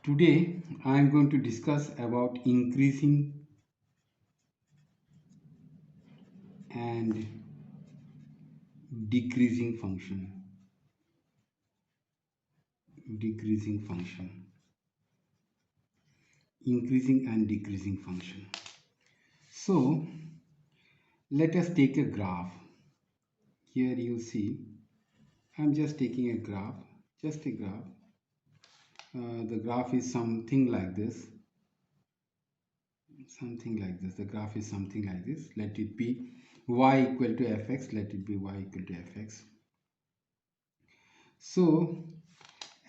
Today I am going to discuss about increasing and decreasing function. Decreasing function. Increasing and decreasing function. So let us take a graph. Here you see I'm just taking a graph, just a graph. The graph is something like this. The graph is something like this. Let it be y equal to fx. Let it be y equal to fx. So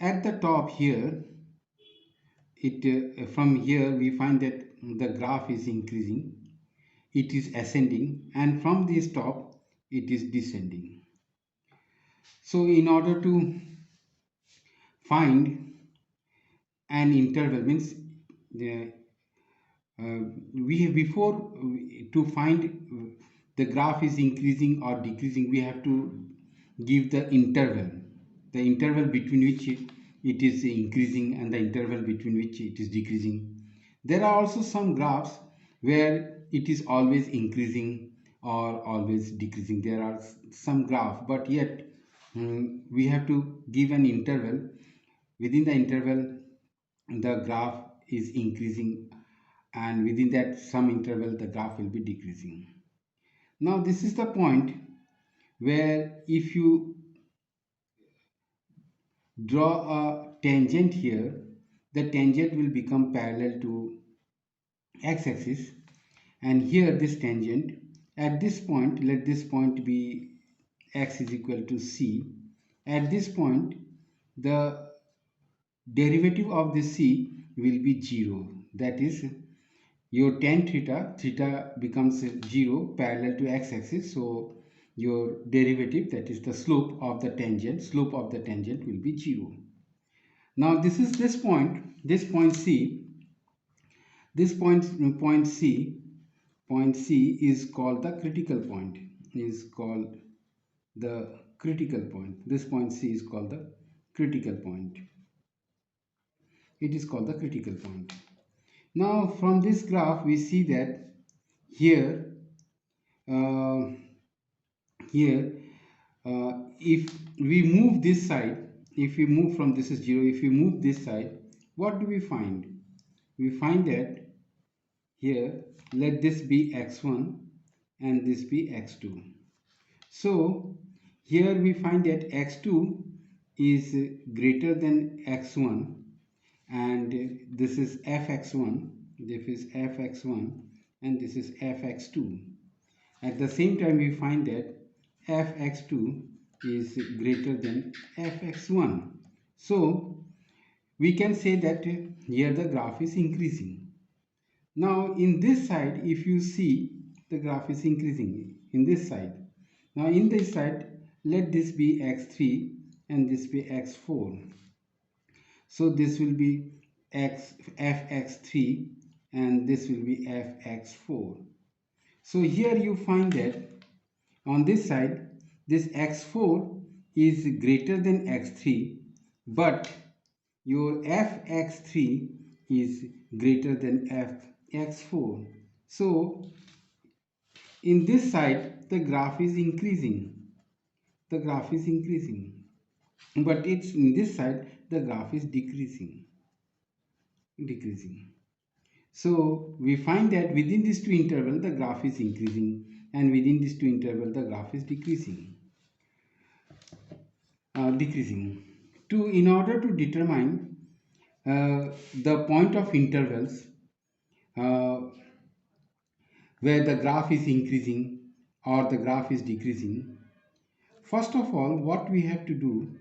at the top here, from here we find that the graph is increasing, it is ascending, and from this top it is descending. So in order to find an interval, means we have before to find the graph is increasing or decreasing, we have to give the interval between which it is increasing and the interval between which it is decreasing. There are also some graphs where it is always increasing or always decreasing. There are some graph, but yet we have to give an interval. Within the interval the graph is increasing, and within that some interval the graph will be decreasing. Now this is the point where if you draw a tangent here, the tangent will become parallel to x-axis, and here this tangent at this point, let this point be x is equal to c. At this point the derivative of this c will be 0. That is, your tan theta becomes 0 parallel to x-axis, so your derivative, that is the slope of the tangent will be 0. Now this is this point c. This point c is called the critical point, is called the critical point. This point c is called the critical point. It is called the critical point. Now from this graph we see that here uh, here if we move this side, if we move from this is 0, if we move this side, what do we find? We find that here, let this be x1 and this be x2. So here we find that x2 is greater than x1, and this is fx1, this is fx1, and this is fx2. At the same time we find that fx2 is greater than fx1. So we can say that here the graph is increasing. Now in this side, if you see, the graph is increasing in this side. Now in this side, let this be x3 and this be x4. So this will be fx3 and this will be fx4. So here you find that on this side, this x4 is greater than x3, but your fx3 is greater than fx4. So in this side the graph is increasing, but it's in this side the graph is decreasing. So we find that within these two intervals the graph is increasing, and within these two intervals the graph is decreasing. In order to determine the point of intervals uh, where the graph is increasing or the graph is decreasing, first of all what we have to do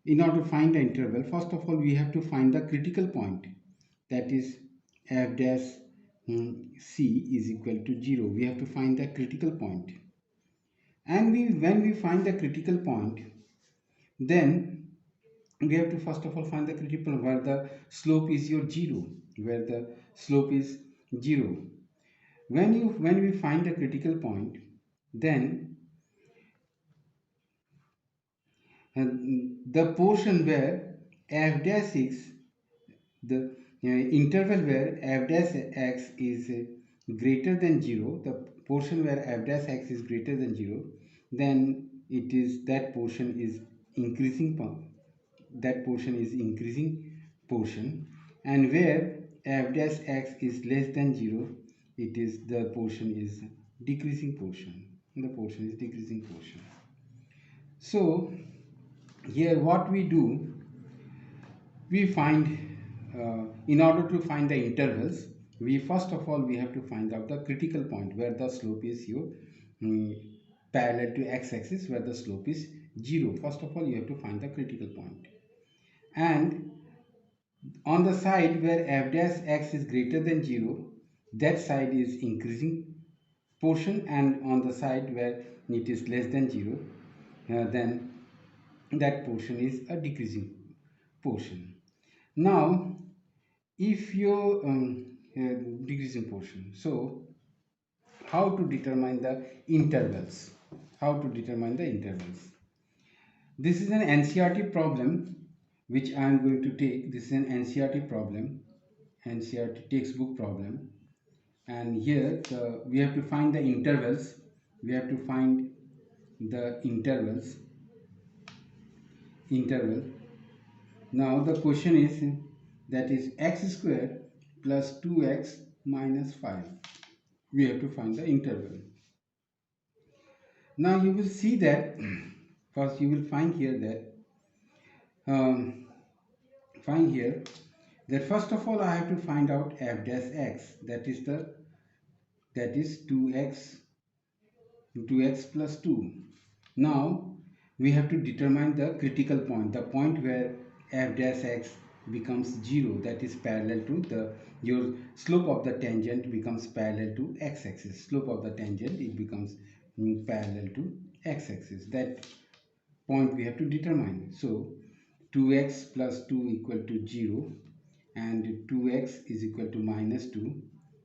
in order to find the interval, first of all we have to find the critical point, that is f dash c is equal to 0. We have to find the critical point, and when we find the critical point, then we have to first of all find the critical point where the slope is your 0, where the slope is 0. When we find the critical point, then the portion where f dash 6, the interval where f dash x is greater than 0, the portion where f dash x is greater than 0, then it is that portion is increasing, that portion is increasing portion, and where f dash x is less than 0, it is the portion is decreasing portion, the portion is decreasing portion. So here what we do, we find in order to find the intervals, we first of all we have to find out the critical point where the slope is your mm, parallel to x-axis, where the slope is 0. First of all you have to find the critical point, and on the side where f dash x is greater than 0, that side is increasing portion, and on the side where it is less than 0, then that portion is a decreasing portion. Now if your decreasing portion, so how to determine the intervals, how to determine the intervals? This is an NCERT problem which I am going to take. This is an NCERT problem, NCERT textbook problem, and here we have to find the intervals, we have to find the interval. Now the question is, that is x square plus 2x minus 5. We have to find the interval. Now you will see that first you will find here that first of all I have to find out f dash x, that is 2x plus 2. Now we have to determine the critical point, the point where f dash x becomes 0, that is parallel to your slope of the tangent becomes parallel to x-axis, slope of the tangent, it becomes parallel to x-axis. That point we have to determine. So 2x plus 2 equal to 0, and 2x is equal to minus 2,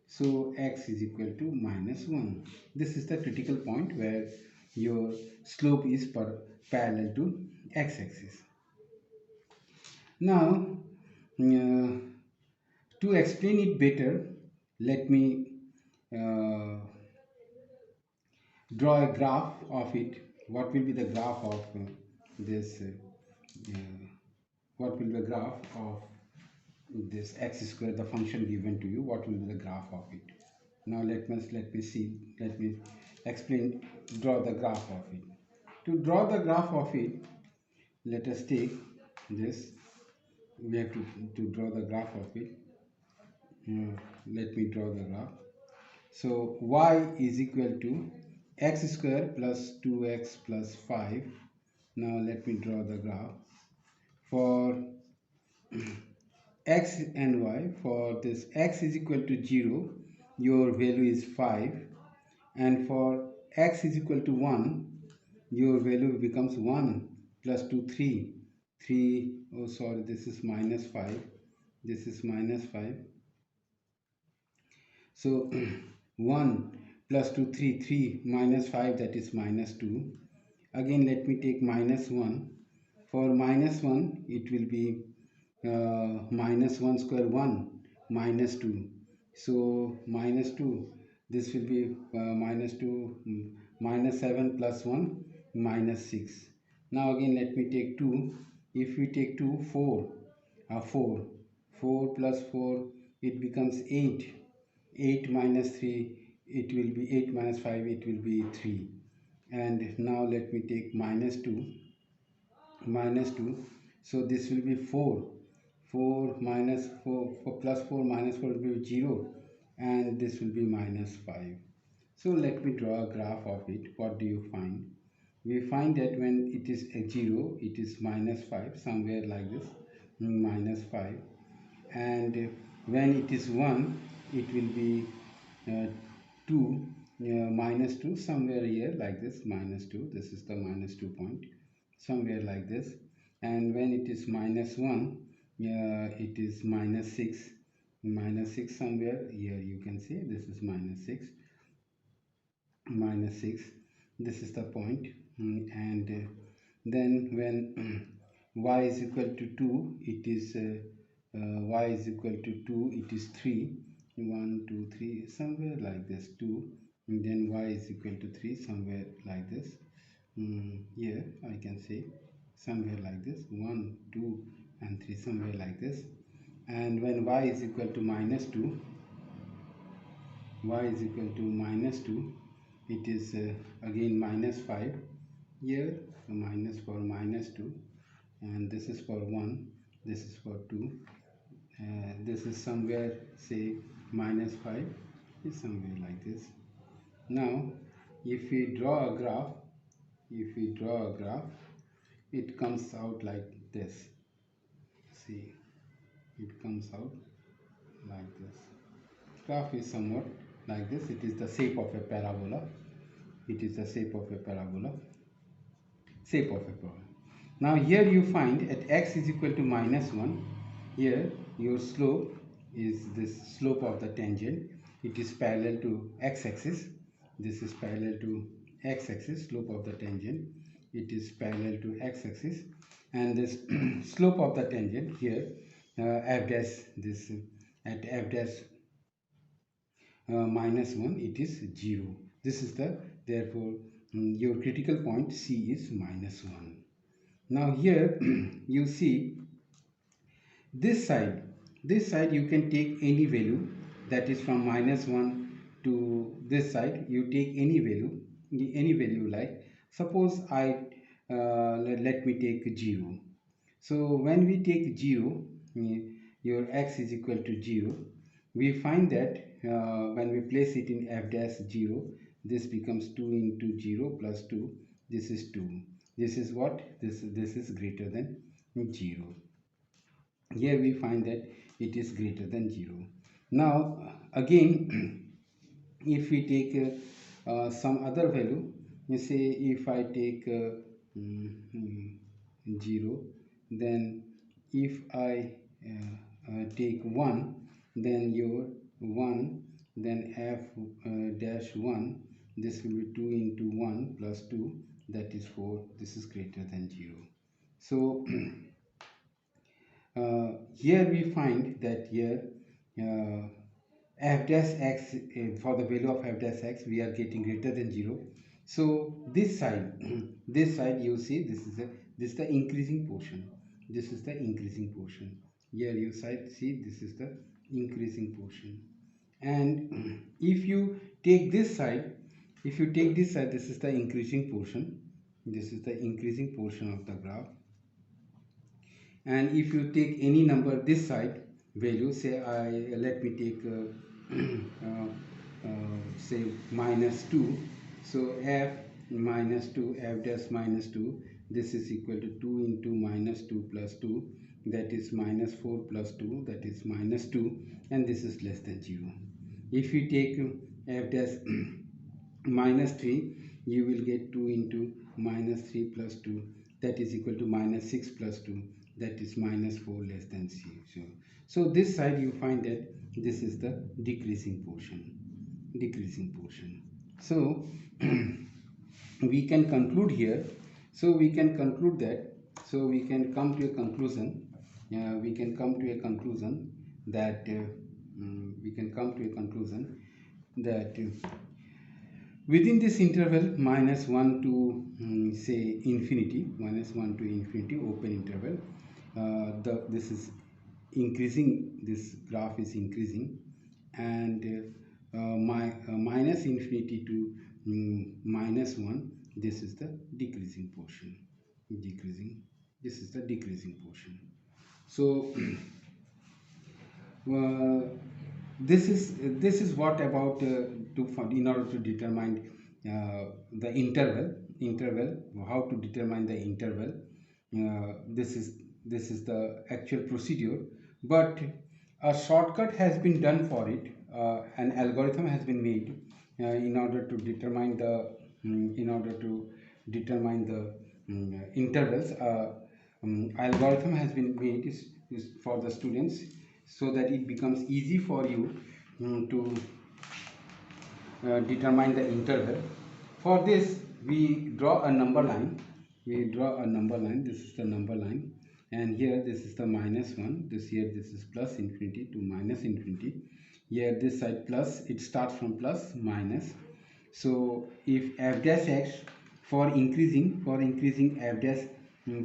so x is equal to minus 1. This is the critical point where your slope is parallel to x-axis. Now to explain it better, let me draw a graph of it. What will be the graph of this what will be the graph of this x square, the function given to you? What will be the graph of it? Now let me see, let me explain, draw the graph of it. To draw the graph of it, let us take this, we have to draw the graph of it. Let me draw the graph. So y is equal to x square plus 2x plus 5. Now let me draw the graph for x and y. For this x is equal to 0, your value is 5, and for x is equal to 1, your value becomes 1 plus 2 3. 3, oh sorry, this is minus 5, this is minus 5. So 1 plus 2 3, 3 minus 5, that is minus 2. Again let me take minus 1. For minus 1 it will be minus 1 square 1 minus 2. So minus 2, this will be minus 2, minus 7 plus 1 minus 6. Now again let me take 2. If we take 2, 4, 4, 4 plus 4, it becomes 8. 8 minus 3, it will be 8 minus 5, it will be 3. And now let me take minus 2, so this will be 4. 4 minus 4, 4 plus 4 minus 4 will be 0, and this will be minus 5. So let me draw a graph of it. What do you find? We find that when it is a 0, it is minus 5, somewhere like this, minus 5. And when it is 1, it will be 2, minus 2, somewhere here like this, minus 2. This is the minus 2 point, somewhere like this. And when it is minus 1, it is minus 6, somewhere here, you can see this is minus 6, minus 6. This is the point. And then when y is equal to 2, it is y is equal to 2, it is 3, 1 2 3, somewhere like this, 2, and then y is equal to 3, somewhere like this. Here I can say somewhere like this, 1 2 and 3, somewhere like this. And when y is equal to minus 2, y is equal to minus 2, it is again minus 5. Here minus for minus 2, and this is for 1, this is for 2, this is somewhere say minus 5, is somewhere like this. Now if we draw a graph, it comes out like this. See, it comes out like this. Graph is somewhat like this. It is the shape of a parabola. It is the shape of a parabola. Shape of a parabola. Now here you find at x is equal to minus 1. Here your slope is this slope of the tangent. It is parallel to x-axis. This is parallel to x-axis, slope of the tangent. It is parallel to x-axis, and this slope of the tangent here, f dash, this at f dash minus 1, it is 0. This is the, therefore your critical point C is minus 1. Now here you see this side you can take any value, that is from minus 1 to this side. You take any value like, suppose I let me take 0. So when we take 0, your x is equal to 0, we find that when we place it in f dash 0, this becomes 2 into 0 plus 2, this is 2. This is what? This is greater than 0. Here we find that it is greater than 0. Now again if we take some other value, you say if I take 0, then if I take 1, then your 1, then f dash 1, this will be 2 into 1 plus 2, that is 4, this is greater than 0. So here we find that here f dash x, for the value of f dash x we are getting greater than 0. So this side this side you see, this is the increasing portion, this is the increasing portion. Here you side see, this is the increasing portion. And if you take this side, this is the increasing portion, this is the increasing portion of the graph. And if you take any number this side value, say let me take say minus 2, so f minus 2, f dash minus 2, this is equal to 2 into minus 2 plus 2, that is minus 4 plus 2, that is minus 2, and this is less than 0. If you take f dash minus 3, you will get 2 into minus 3 plus 2, that is equal to minus 6 plus 2, that is minus 4, less than 0. So this side you find that this is the decreasing portion. So we can conclude here. So we can conclude that. So we can come to a conclusion. That within this interval minus 1 to say infinity, open interval, this is increasing, this graph is increasing, and minus infinity to minus 1, this is the decreasing portion. This is the decreasing portion. So this is what about in order to determine the interval, how to determine the interval. This is the actual procedure, but a shortcut has been done for it. An algorithm has been made in order to determine the intervals. Algorithm has been made is for the students, so that it becomes easy for you to determine the interval. For this we draw a number line. This is the number line. and here this is the minus 1, this is plus infinity to minus infinity. Here this side plus, it starts from plus minus. So if f dash x, for increasing f dash,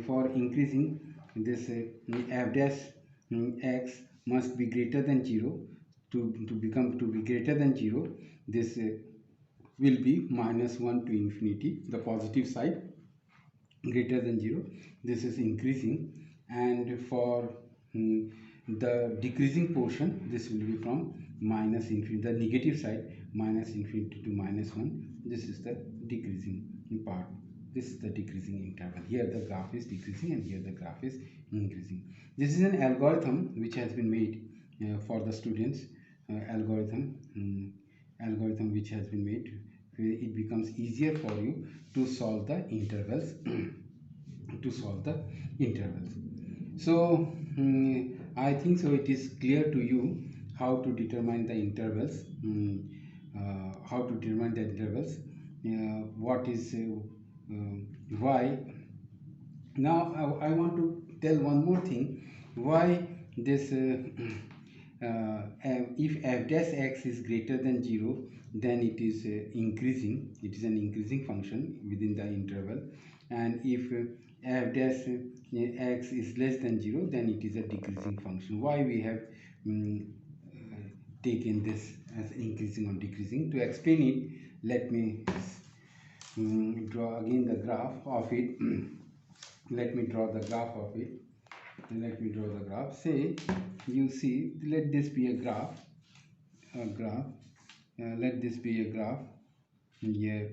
for increasing this f dash x must be greater than 0. To be greater than 0, this will be minus 1 to infinity, the positive side, greater than 0. This is increasing, and for the decreasing portion, this will be from minus infinity, the negative side, minus infinity to minus 1. This is the decreasing part. This is the decreasing interval. Here the graph is decreasing and here the graph is increasing. This is an algorithm which has been made for the students, algorithm which has been made. It becomes easier for you to solve the intervals to solve the intervals. So I think so it is clear to you how to determine the intervals, what is why. Now I want to tell one more thing, why this if f dash x is greater than 0, then it is increasing, it is an increasing function within the interval, and if f dash x is less than 0, then it is a decreasing function. Why we have taken this as increasing or decreasing? To explain it, let me draw again the graph of it. Let me draw the graph of it. Let me draw the graph. Say you see, let this be a graph, let this be a graph. Here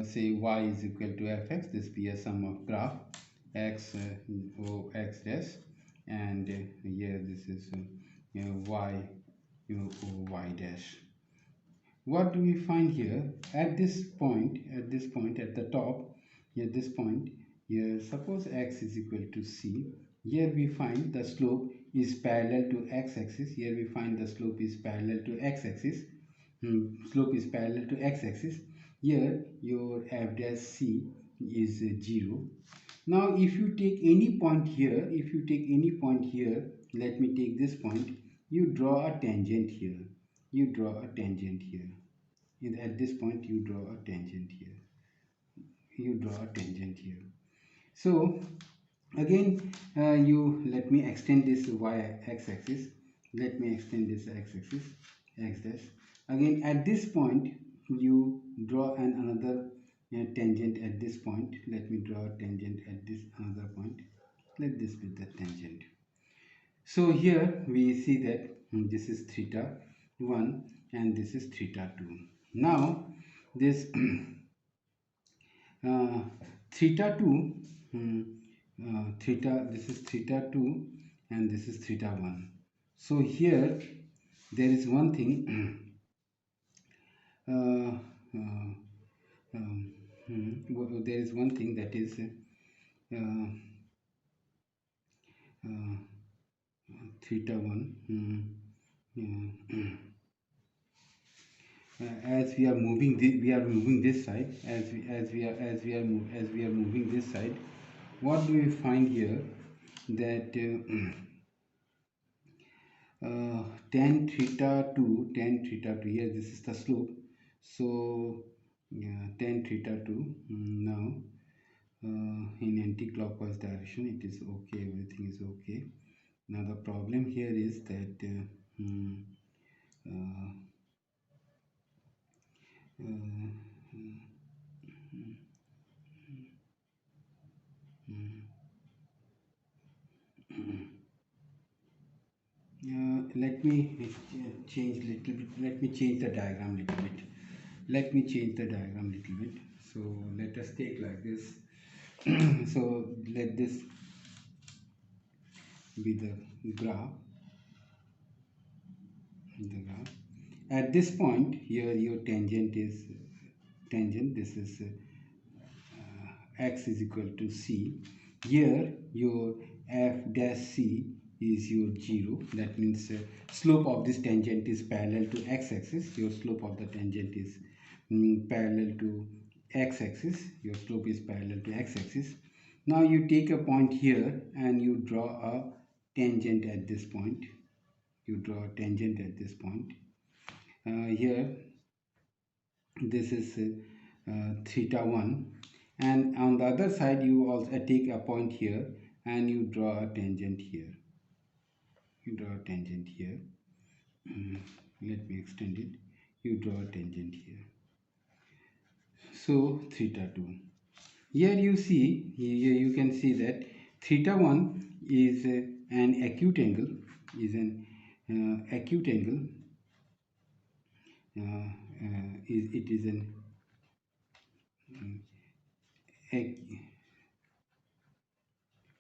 say y is equal to fx, this be a sum of graph x o x dash, and here this is y o y dash. What do we find here at this point, at the top, at this point here? Suppose x is equal to c. Here we find the slope is parallel to x-axis. Here we find the slope is parallel to x-axis. Slope is parallel to x-axis. Here your f dash c is 0. Now if you take any point here, let me take this point, you draw a tangent here. At this point you draw a tangent here. So again you let me extend this x-axis. X dash. Again at this point you draw another tangent at this point. Let me draw a tangent at this another point. Let this be the tangent. So here we see that this is theta 1 and this is theta 2. Now this theta 2, this is theta 2 and this is theta 1. So here there is one thing there is one thing, that is theta 1. As we are moving this side, as we are moving this side, what do we find here? That tan theta 2, here this is the slope. So tan theta 2, now in anti-clockwise direction it is okay, everything is okay. Now the problem here is that let me change little bit. Let me change the diagram little bit. So let us take like this. So let this be the graph. At this point here your tangent is this is x is equal to c. Here your f dash c is your 0. That means slope of this tangent is parallel to x-axis. Your slope of the tangent is parallel to x-axis. Your slope is parallel to x-axis. Now you take a point here and you draw a tangent at this point. You draw a tangent at this point. Here this is theta 1, and on the other side you also take a point here and you draw a tangent here. You draw a tangent here. Let me extend it. You draw a tangent here. So theta 2. Here you see, here you can see that theta 1 is an acute angle, acute angle. It is an ac-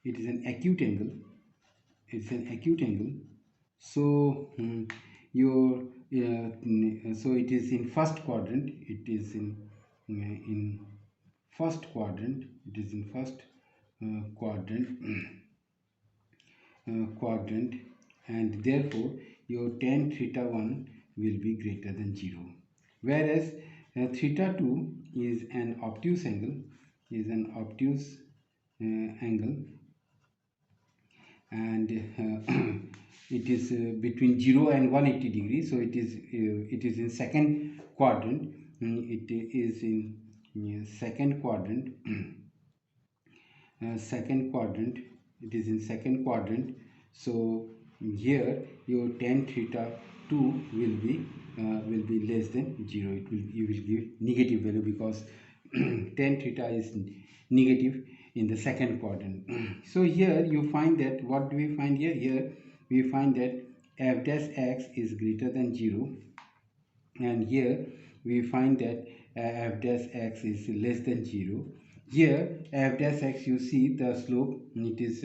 it is an acute angle. It's an acute angle. So your so it is in first quadrant. It is in first quadrant. It is in first quadrant. Quadrant, and therefore your tan theta 1 will be greater than 0, whereas theta 2 is an obtuse angle, angle, and it is between 0 and 180 degrees, so it is in second quadrant. It is in second quadrant. Second quadrant. It is in second quadrant. So here your tan theta 2 will be less than 0. You will give negative value because tan theta is negative in the second quadrant. So here you find that, what do we find here? Here we find that f dash x is greater than 0, and here we find that f dash x is less than 0. Here f dash x, you see the slope, it is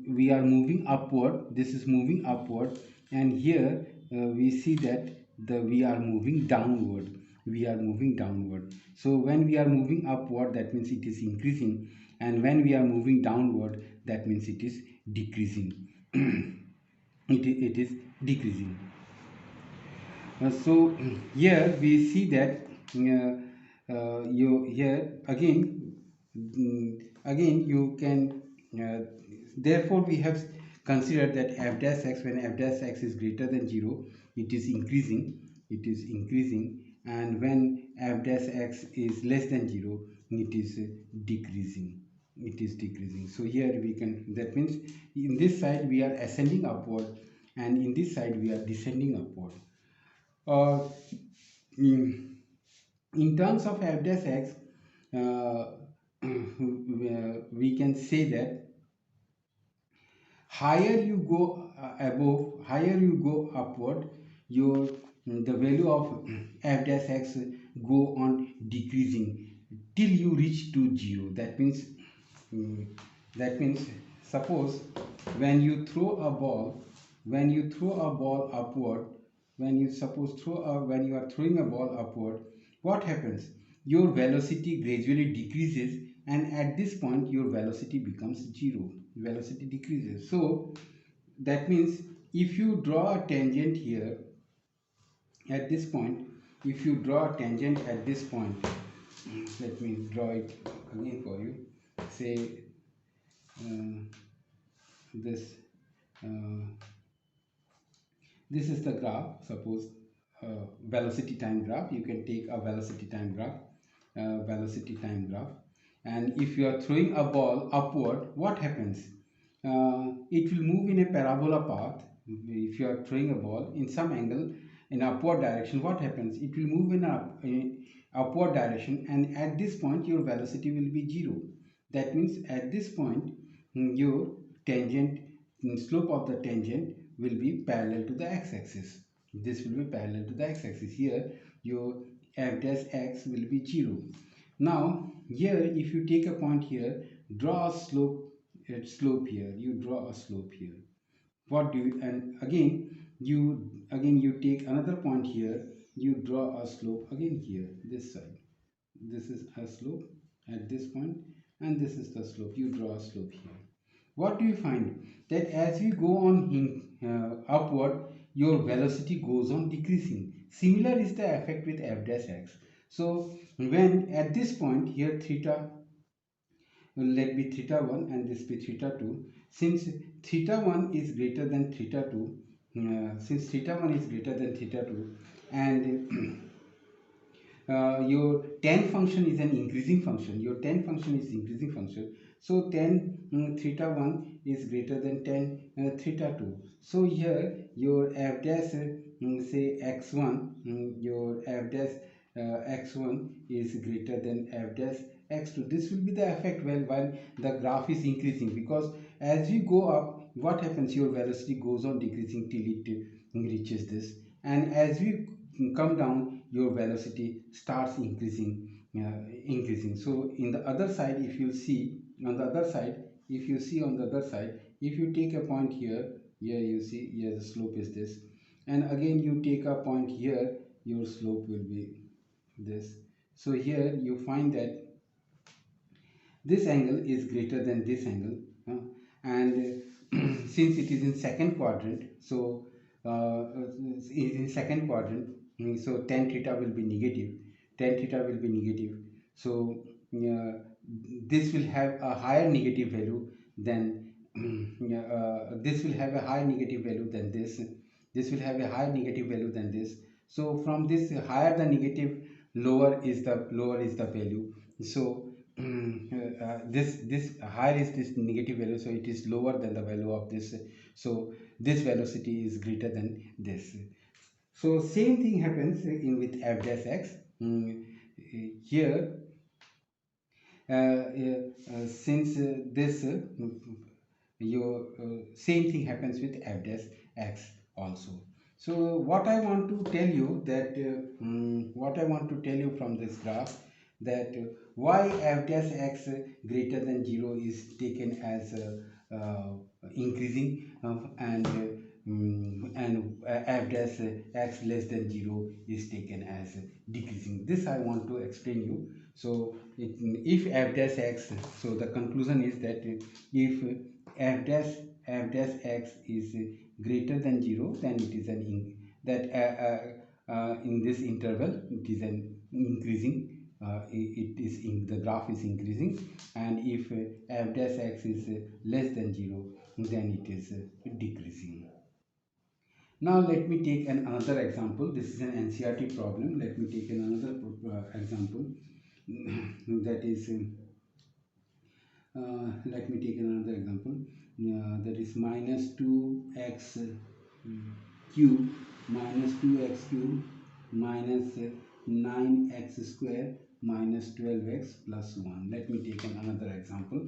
we are moving upward, this is moving upward, and here we see that we are moving downward, so when we are moving upward, that means it is increasing, and when we are moving downward, that means it is decreasing. It is decreasing. So here we see that you here again, again you can therefore we have considered that f dash x, when f dash x is greater than 0, it is increasing, and when f dash x is less than 0, it is decreasing, so here we can, that means in this side we are ascending upward, and in this side we are descending upward. uh, in terms of f dash x, we can say that higher you go above, higher you go upward, your the value of f dash x go on decreasing till you reach to 0. That means mm, suppose when you throw a ball, upward, when you suppose when you are throwing a ball upward, what happens? Your velocity gradually decreases, and at this point your velocity becomes 0, velocity decreases. So that means if you draw a tangent here at this point, if you draw a tangent at this point, let me draw it again for you. Say this uh, this is the graph. Suppose velocity time graph. You can take a velocity time graph, and if you are throwing a ball upward, what happens? It will move in a parabola path. If you are throwing a ball in some angle in upward direction, what happens? It will move in a upward direction, and at this point your velocity will be 0. That means at this point your tangent, slope of the tangent will be parallel to the x-axis. This will be parallel to the x-axis. Here your f dash x will be 0. Now here if you take a point here, draw a slope here, you draw a slope here. What do you, and again you take another point here, you draw a slope again here, this side. This is a slope at this point, and this is the slope, you draw a slope here. What do you find? That as we go on upward, your velocity goes on decreasing. Similar is the effect with f dash x. So when at this point here theta let be theta 1 and this be theta 2. Since theta 1 is greater than theta 2, since theta 1 is greater than theta 2, and your tan function is an increasing function, your tan function is increasing function, so tan theta 1 is greater than tan theta 2. So here your f dash say x1, your f dash x1 is greater than f dash x2. This will be the effect when the graph is increasing, because as you go up, what happens, your velocity goes on decreasing till it reaches this, and as we come down, your velocity starts increasing. So in the other side, if you see on the other side, if you take a point here you see here the slope is this, and again you take a point here, your slope will be this. So here you find that this angle is greater than this angle, and since it is in second quadrant, so is in second quadrant, so tan theta will be negative, so this will have a higher negative value than this will have a higher negative value than this will have a higher negative value than this. So from this higher the negative, lower is the value. So this higher is this negative value, so it is lower than the value of this, so this velocity is greater than this. So same thing happens in with f dash x. Here since this your same thing happens with f dash x also. So what I want to tell you that what I want to tell you from this graph, that why f dash x greater than 0 is taken as increasing, and f dash x less than 0 is taken as decreasing. This I want to explain you. So if f dash x, so the conclusion is that if f dash x is greater than 0, then it is an in this interval it is an increasing, it is in the graph is increasing, and if f dash x is less than 0, then it is decreasing. Now let me take another example. This is an NCERT problem. Let me take another example that is let me take another example, that is minus 2x cube minus 2x cube minus 9x square minus 12x plus 1. Let me take another example.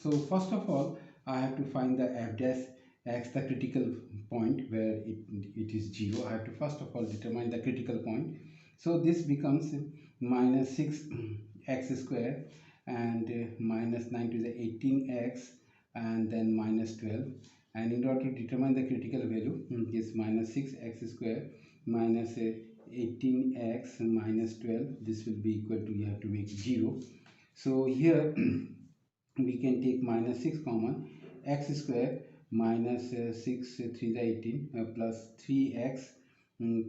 So first of all, I have to find the f dash x, the critical point where it is 0. I have to first of all determine the critical point. So this becomes minus 6x square and minus 9 to the 18x and then minus 12. And in order to determine the critical value, is minus 6x square minus 18x minus 12. This will be equal to, you have to make 0. So here we can take minus 6 common, x square minus 6 3 the 18 plus 3x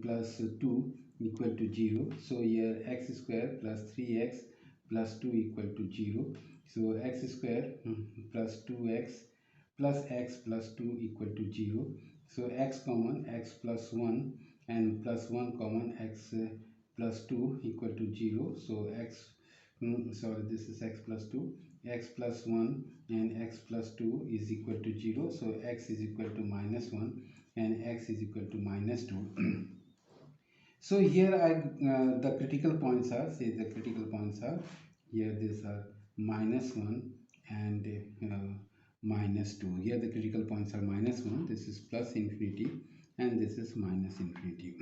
plus 2 equal to 0. So here x square plus 3x plus 2 equal to 0. So x square plus 2x plus x plus 2 equal to 0. So x common, x plus 1 and plus 1 common, x plus 2 equal to 0. So x sorry, this is x plus 2, x plus 1 and x plus 2 is equal to 0. So x is equal to minus 1 and x is equal to minus 2. So here the critical points are, here these are minus 1 and minus 2. Here the critical points are minus 1, this is plus infinity, and this is minus infinity.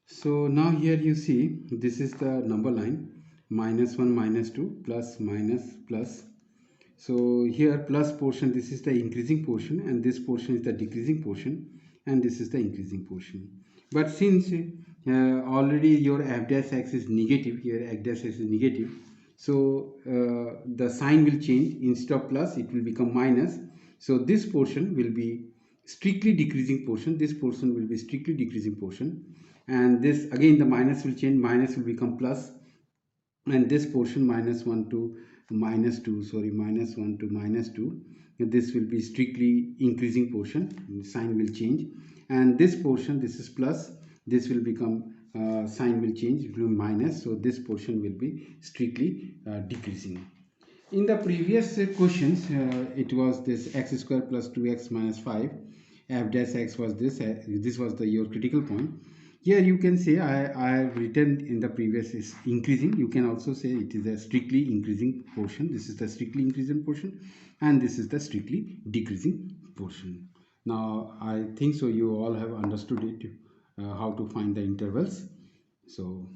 So now here you see this is the number line, minus 1 minus 2 plus minus plus. So here plus portion, this is the increasing portion, and this portion is the decreasing portion, and this is the increasing portion. But since already your f dash x is negative, here f dash x is negative, so the sign will change. Instead of plus it will become minus. So this portion will be strictly decreasing portion. This portion will be strictly decreasing portion. And this again the minus will change. Minus will become plus. And this portion minus 1 to minus 2, sorry, minus 1 to minus 2. This will be strictly increasing portion. The sign will change. And this portion, this is plus. This will become sign will change, it will be minus. So this portion will be strictly decreasing. In the previous questions, it was this x square plus 2x minus 5. F dash x was this. This was the your critical point. Here you can say I have written in the previous is increasing. You can also say it is a strictly increasing portion. This is the strictly increasing portion, and this is the strictly decreasing portion. Now I think so you all have understood it, how to find the intervals. So